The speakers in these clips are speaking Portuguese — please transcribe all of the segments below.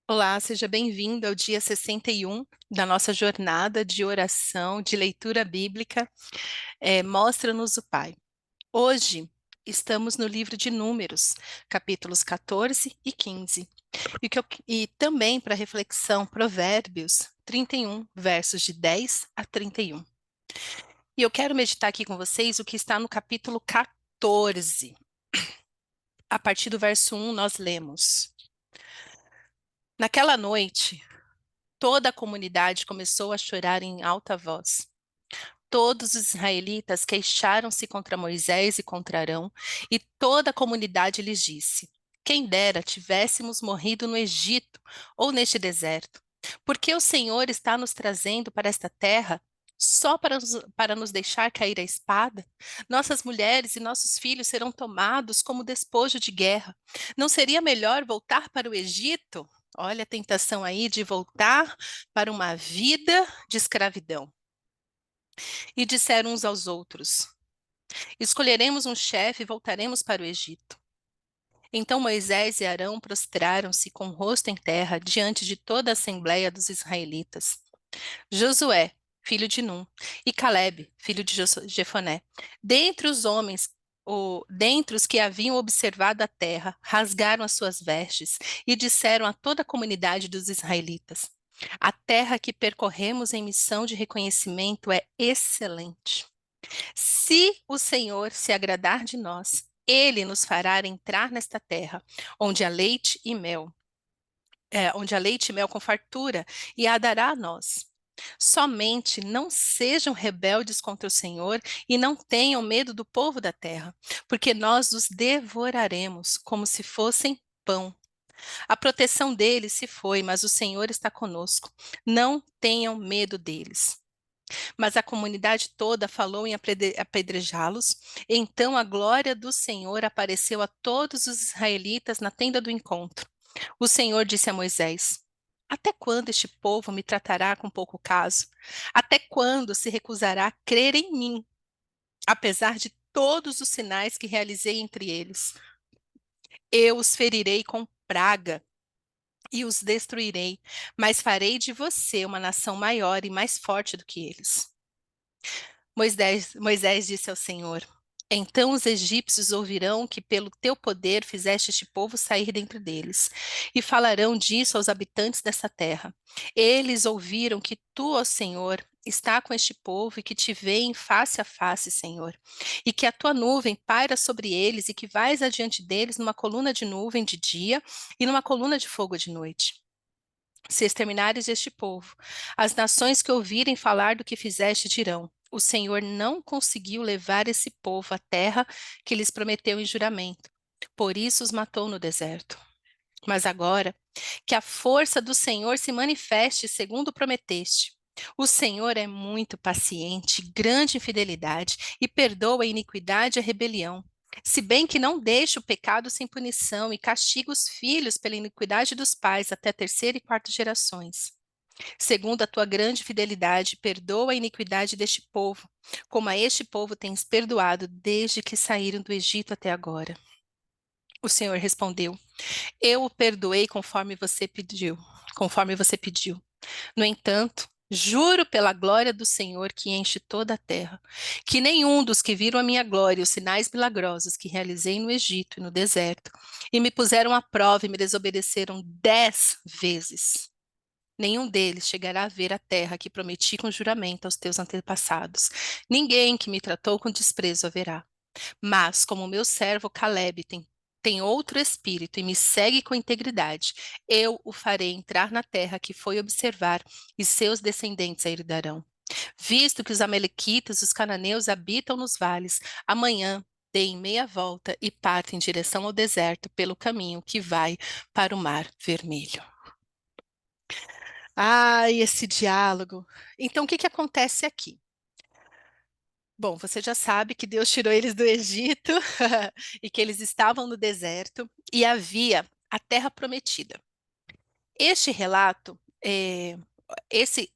Olá, seja bem-vindo ao dia 61 da nossa jornada de oração, de leitura bíblica, Mostra-nos o Pai. Hoje estamos no livro de Números, capítulos 14 e 15, e também para reflexão, Provérbios 31, versos de 10 a 31. E eu quero meditar aqui com vocês o que está no capítulo 14. A partir do verso 1, nós lemos: Naquela noite, toda a comunidade começou a chorar em alta voz. Todos os israelitas queixaram-se contra Moisés e contra Arão, e toda a comunidade lhes disse: Quem dera tivéssemos morrido no Egito ou neste deserto, porque o Senhor está nos trazendo para esta terra só para nos deixar cair a espada? Nossas mulheres e nossos filhos serão tomados como despojo de guerra. Não seria melhor voltar para o Egito? Olha a tentação aí de voltar para uma vida de escravidão. E disseram uns aos outros: Escolheremos um chefe e voltaremos para o Egito. Então Moisés e Arão prostraram-se com o rosto em terra diante de toda a assembleia dos israelitas. Josué, filho de Num, e Calebe, filho de Jefoné, dentre os homens, dentre os que haviam observado a terra, rasgaram as suas vestes e disseram a toda a comunidade dos israelitas: A terra que percorremos em missão de reconhecimento é excelente. Se o Senhor se agradar de nós, ele nos fará entrar nesta terra, onde há leite e mel, onde há leite e mel com fartura, e a dará a nós. Somente não sejam rebeldes contra o Senhor e não tenham medo do povo da terra, porque nós os devoraremos como se fossem pão. A proteção deles se foi, mas o Senhor está conosco. Não tenham medo deles. Mas a comunidade toda falou em apedrejá-los. Então a glória do Senhor apareceu a todos os israelitas na tenda do encontro. O Senhor disse a Moisés: Até quando este povo me tratará com pouco caso? Até quando se recusará a crer em mim, apesar de todos os sinais que realizei entre eles? Eu os ferirei com praga e os destruirei, mas farei de você uma nação maior e mais forte do que eles. Moisés disse ao Senhor: Então os egípcios ouvirão que pelo teu poder fizeste este povo sair dentre deles, e falarão disso aos habitantes dessa terra. Eles ouviram que tu, ó Senhor, está com este povo e que te veem face a face, Senhor, e que a tua nuvem paira sobre eles e que vais adiante deles numa coluna de nuvem de dia e numa coluna de fogo de noite. Se exterminares este povo, as nações que ouvirem falar do que fizeste dirão: O Senhor não conseguiu levar esse povo à terra que lhes prometeu em juramento. Por isso os matou no deserto. Mas agora, que a força do Senhor se manifeste segundo prometeste. O Senhor é muito paciente, grande em fidelidade e perdoa a iniquidade e a rebelião. Se bem que não deixa o pecado sem punição e castiga os filhos pela iniquidade dos pais até a terceira e quarta gerações. Segundo a tua grande fidelidade, perdoa a iniquidade deste povo, como a este povo tens perdoado desde que saíram do Egito até agora. O Senhor respondeu: Eu o perdoei conforme você pediu. No entanto, juro pela glória do Senhor que enche toda a terra, que nenhum dos que viram a minha glória e os sinais milagrosos que realizei no Egito e no deserto, e me puseram à prova e me desobedeceram 10 vezes, nenhum deles chegará a ver a terra que prometi com juramento aos teus antepassados. Ninguém que me tratou com desprezo haverá. Mas, como meu servo Caleb tem outro espírito e me segue com integridade, eu o farei entrar na terra que foi observar, e seus descendentes a herdarão. Visto que os amalequitas e os cananeus habitam nos vales, amanhã deem meia volta e partem em direção ao deserto pelo caminho que vai para o Mar Vermelho. Ai, esse diálogo. Então, o que que acontece aqui? Bom, você já sabe que Deus tirou eles do Egito e que eles estavam no deserto e havia a terra prometida. Este relato, esse,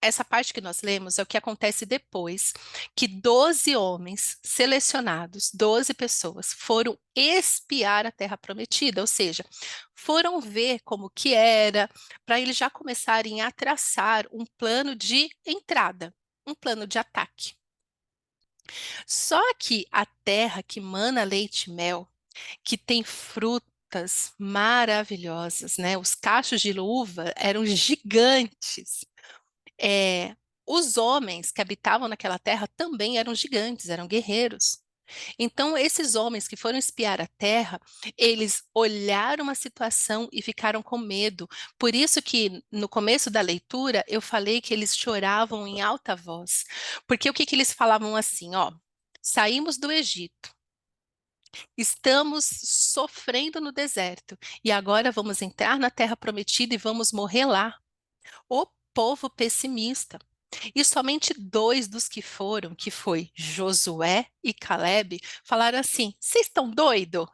essa parte que nós lemos é o que acontece depois que 12 homens selecionados, 12 pessoas, foram espiar a terra prometida, ou seja, foram ver como que era, para eles já começarem a traçar um plano de entrada, um plano de ataque. Só que a terra que mana leite e mel, que tem frutas maravilhosas, né? Os cachos de uva eram gigantes. É, os homens que habitavam naquela terra também eram gigantes, eram guerreiros. Então, esses homens que foram espiar a terra, eles olharam a situação e ficaram com medo. Por isso que no começo da leitura eu falei que eles choravam em alta voz. Porque o que que eles falavam assim, ó? Saímos do Egito, estamos sofrendo no deserto e agora vamos entrar na terra prometida e vamos morrer lá. O povo pessimista. E somente dois dos que foram, que foi Josué e Caleb, falaram assim: vocês estão doidos?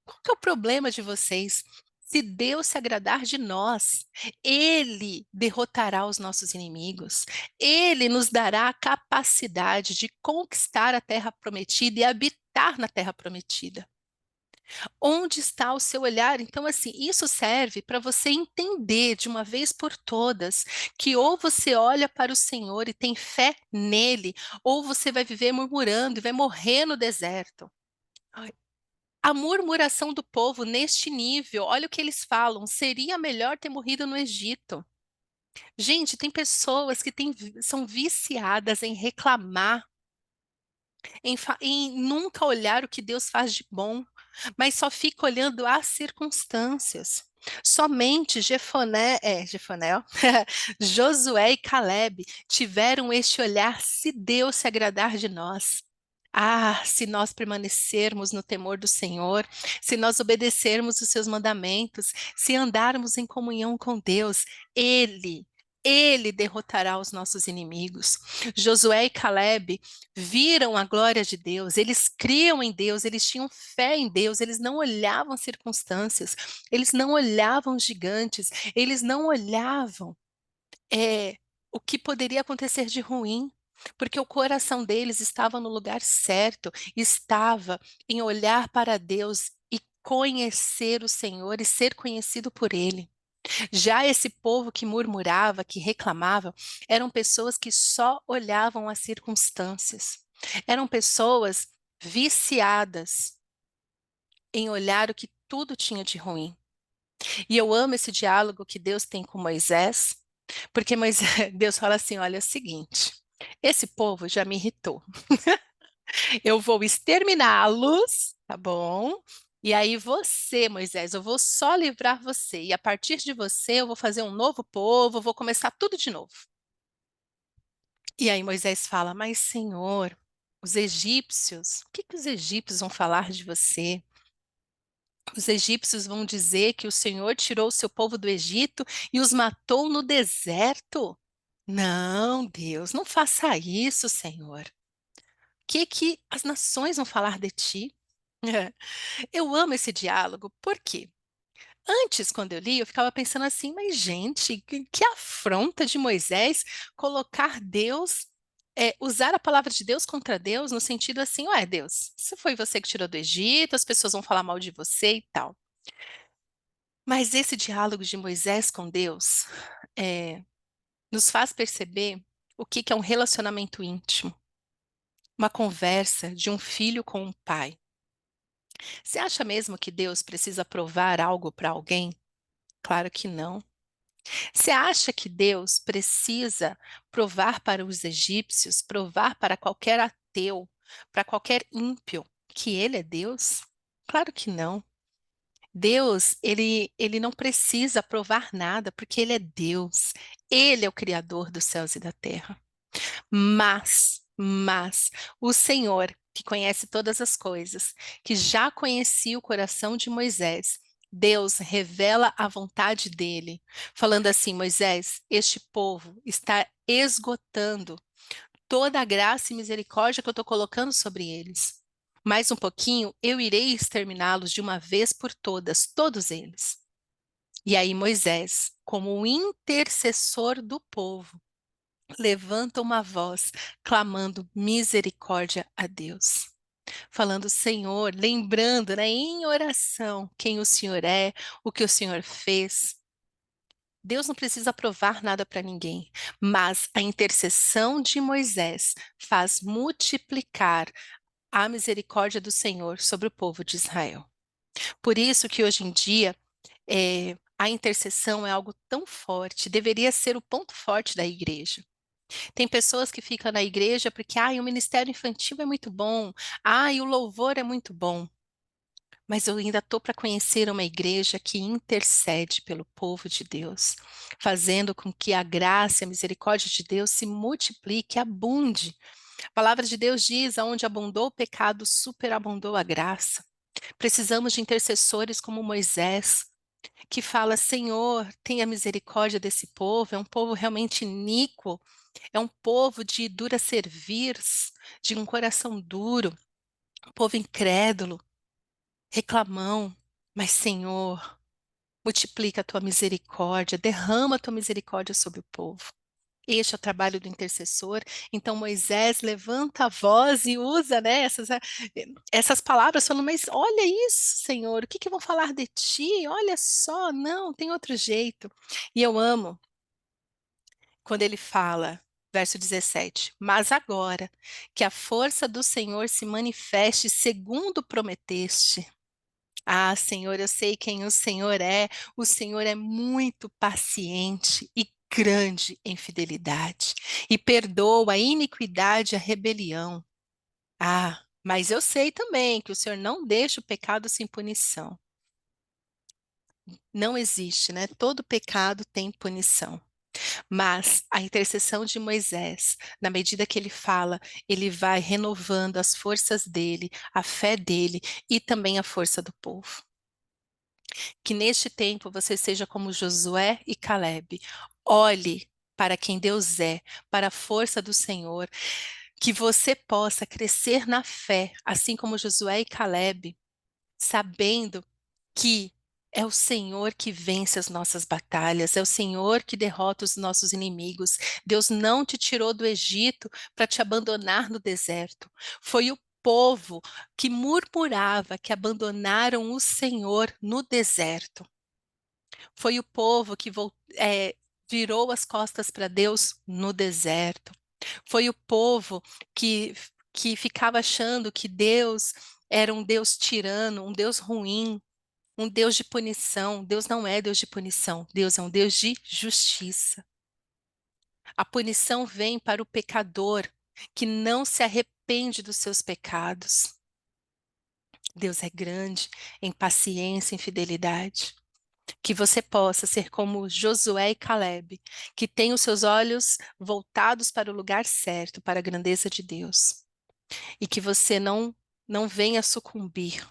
Qual que é o problema de vocês? Se Deus se agradar de nós, Ele derrotará os nossos inimigos, Ele nos dará a capacidade de conquistar a terra prometida e habitar na terra prometida. Onde está o seu olhar? Então, assim, isso serve para você entender de uma vez por todas que ou você olha para o Senhor e tem fé nele, ou você vai viver murmurando e vai morrer no deserto. Ai, a murmuração do povo neste nível, olha o que eles falam: seria melhor ter morrido no Egito. Gente, tem pessoas que são viciadas em reclamar, em nunca olhar o que Deus faz de bom, mas só fica olhando as circunstâncias. Somente Jefoné, ó, Josué e Caleb tiveram este olhar se Deus se agradar de nós. Ah, se nós permanecermos no temor do Senhor, se nós obedecermos os seus mandamentos, se andarmos em comunhão com Deus, Ele derrotará os nossos inimigos. Josué e Caleb viram a glória de Deus, eles criam em Deus, eles tinham fé em Deus, eles não olhavam circunstâncias, eles não olhavam gigantes, eles não olhavam o que poderia acontecer de ruim, porque o coração deles estava no lugar certo, estava em olhar para Deus e conhecer o Senhor e ser conhecido por Ele. Já esse povo que murmurava, que reclamava, eram pessoas que só olhavam as circunstâncias. Eram pessoas viciadas em olhar o que tudo tinha de ruim. E eu amo esse diálogo que Deus tem com Moisés, porque Moisés, Deus fala assim: olha, é o seguinte, esse povo já me irritou. Eu vou exterminá-los, tá bom? E aí você, Moisés, eu vou só livrar você. E a partir de você eu vou fazer um novo povo, vou começar tudo de novo. E aí Moisés fala: mas Senhor, os egípcios, o que que os egípcios vão falar de você? Os egípcios vão dizer que o Senhor tirou o seu povo do Egito e os matou no deserto? Não, Deus, não faça isso, Senhor. O que que as nações vão falar de ti? Eu amo esse diálogo, por quê? Antes, quando eu li, eu ficava pensando assim, mas gente, que afronta de Moisés colocar Deus, usar a palavra de Deus contra Deus, no sentido assim, ué, Deus, se foi você que tirou do Egito, as pessoas vão falar mal de você e tal. Mas esse diálogo de Moisés com Deus nos faz perceber o que que é um relacionamento íntimo, uma conversa de um filho com um pai. Você acha mesmo que Deus precisa provar algo para alguém? Claro que não. Você acha que Deus precisa provar para os egípcios, provar para qualquer ateu, para qualquer ímpio, que ele é Deus? Claro que não. Deus, ele não precisa provar nada, porque ele é Deus. Ele é o criador dos céus e da terra. Mas, o Senhor, que conhece todas as coisas, que já conhecia o coração de Moisés, Deus revela a vontade dele, falando assim: Moisés, este povo está esgotando toda a graça e misericórdia que eu estou colocando sobre eles. Mais um pouquinho, eu irei exterminá-los de uma vez por todas, todos eles. E aí Moisés, como o intercessor do povo, levanta uma voz clamando misericórdia a Deus. Falando, Senhor, lembrando, né, em oração, quem o Senhor é, o que o Senhor fez. Deus não precisa provar nada para ninguém, mas a intercessão de Moisés faz multiplicar a misericórdia do Senhor sobre o povo de Israel. Por isso que hoje em dia a intercessão é algo tão forte, deveria ser o ponto forte da igreja. Tem pessoas que ficam na igreja porque, o ministério infantil é muito bom, o louvor é muito bom. Mas eu ainda estou para conhecer uma igreja que intercede pelo povo de Deus, fazendo com que a graça e a misericórdia de Deus se multiplique, abunde. A palavra de Deus diz: aonde abundou o pecado, superabundou a graça. Precisamos de intercessores como Moisés, que fala: Senhor, tenha misericórdia desse povo, é um povo realmente iníquo, é um povo de dura cerviz, de um coração duro, um povo incrédulo, reclamão, mas Senhor, multiplica a tua misericórdia, derrama a tua misericórdia sobre o povo. Este é o trabalho do intercessor. Então Moisés levanta a voz e usa, né, essas palavras, falando: mas olha isso, Senhor, o que que vão falar de ti? Olha só, não, tem outro jeito. E eu amo quando ele fala, verso 17: mas agora que a força do Senhor se manifeste segundo prometeste. Senhor, eu sei quem o Senhor é muito paciente e grande em fidelidade, e perdoa a iniquidade e a rebelião. Mas eu sei também que o Senhor não deixa o pecado sem punição. Não existe, né? Todo pecado tem punição. Mas a intercessão de Moisés, na medida que ele fala, ele vai renovando as forças dele, a fé dele e também a força do povo. Que neste tempo você seja como Josué e Calebe. Olhe para quem Deus é, para a força do Senhor, que você possa crescer na fé, assim como Josué e Calebe, sabendo que é o Senhor que vence as nossas batalhas, é o Senhor que derrota os nossos inimigos. Deus não te tirou do Egito para te abandonar no deserto. Foi o povo que murmurava que abandonaram o Senhor no deserto. Foi o povo que virou as costas para Deus no deserto. Foi o povo que ficava achando que Deus era um Deus tirano, um Deus ruim, um Deus de punição. Deus não é Deus de punição, Deus é um Deus de justiça. A punição vem para o pecador que não se arrepende dos seus pecados. Deus é grande em paciência, em fidelidade. Que você possa ser como Josué e Calebe, que tem os seus olhos voltados para o lugar certo, para a grandeza de Deus. E que você não venha sucumbir,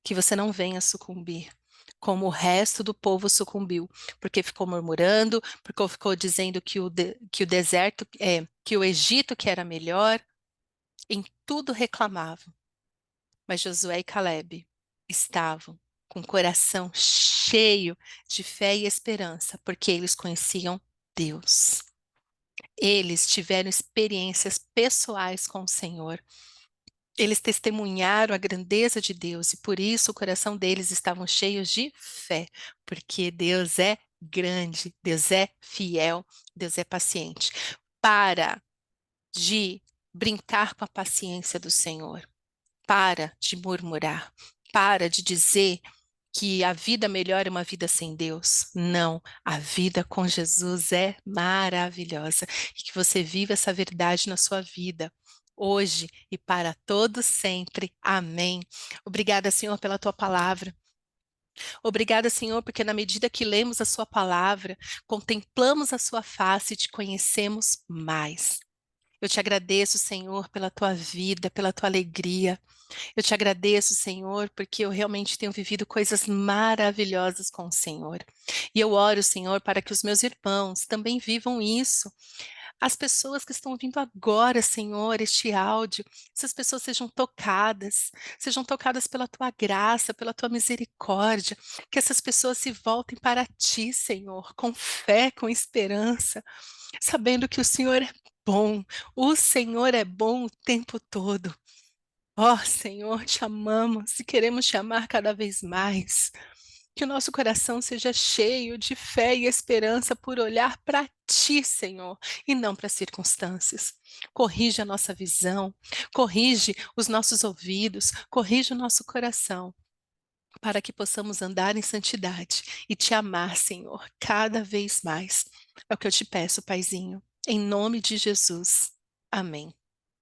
que você não venha sucumbir, como o resto do povo sucumbiu, porque ficou murmurando, porque ficou dizendo que o deserto, que o Egito que era melhor, em tudo reclamavam. Mas Josué e Calebe estavam com o coração cheio de fé e esperança, porque eles conheciam Deus. Eles tiveram experiências pessoais com o Senhor. Eles testemunharam a grandeza de Deus e por isso o coração deles estavam cheios de fé, porque Deus é grande, Deus é fiel, Deus é paciente. Para de brincar com a paciência do Senhor. Para de murmurar. Para de dizer que a vida melhor é uma vida sem Deus. Não, a vida com Jesus é maravilhosa e que você viva essa verdade na sua vida. Hoje e para todos sempre. Amém. Obrigada, Senhor, pela tua palavra. Obrigada, Senhor, porque na medida que lemos a sua palavra, contemplamos a sua face e te conhecemos mais. Eu te agradeço, Senhor, pela tua vida, pela tua alegria. Eu te agradeço, Senhor, porque eu realmente tenho vivido coisas maravilhosas com o Senhor. E eu oro, Senhor, para que os meus irmãos também vivam isso. as pessoas que estão ouvindo agora, Senhor, este áudio, essas pessoas sejam tocadas pela tua graça, pela tua misericórdia, que essas pessoas se voltem para ti, Senhor, com fé, com esperança, sabendo que bom, o Senhor é bom o tempo todo. Ó Senhor, te amamos e queremos te amar cada vez mais. Que o nosso coração seja cheio de fé e esperança por olhar para ti, Senhor, e não para as circunstâncias. Corrige a nossa visão, corrige os nossos ouvidos, corrige o nosso coração, para que possamos andar em santidade e te amar, Senhor, cada vez mais. É o que eu te peço, Paizinho, em nome de Jesus. Amém.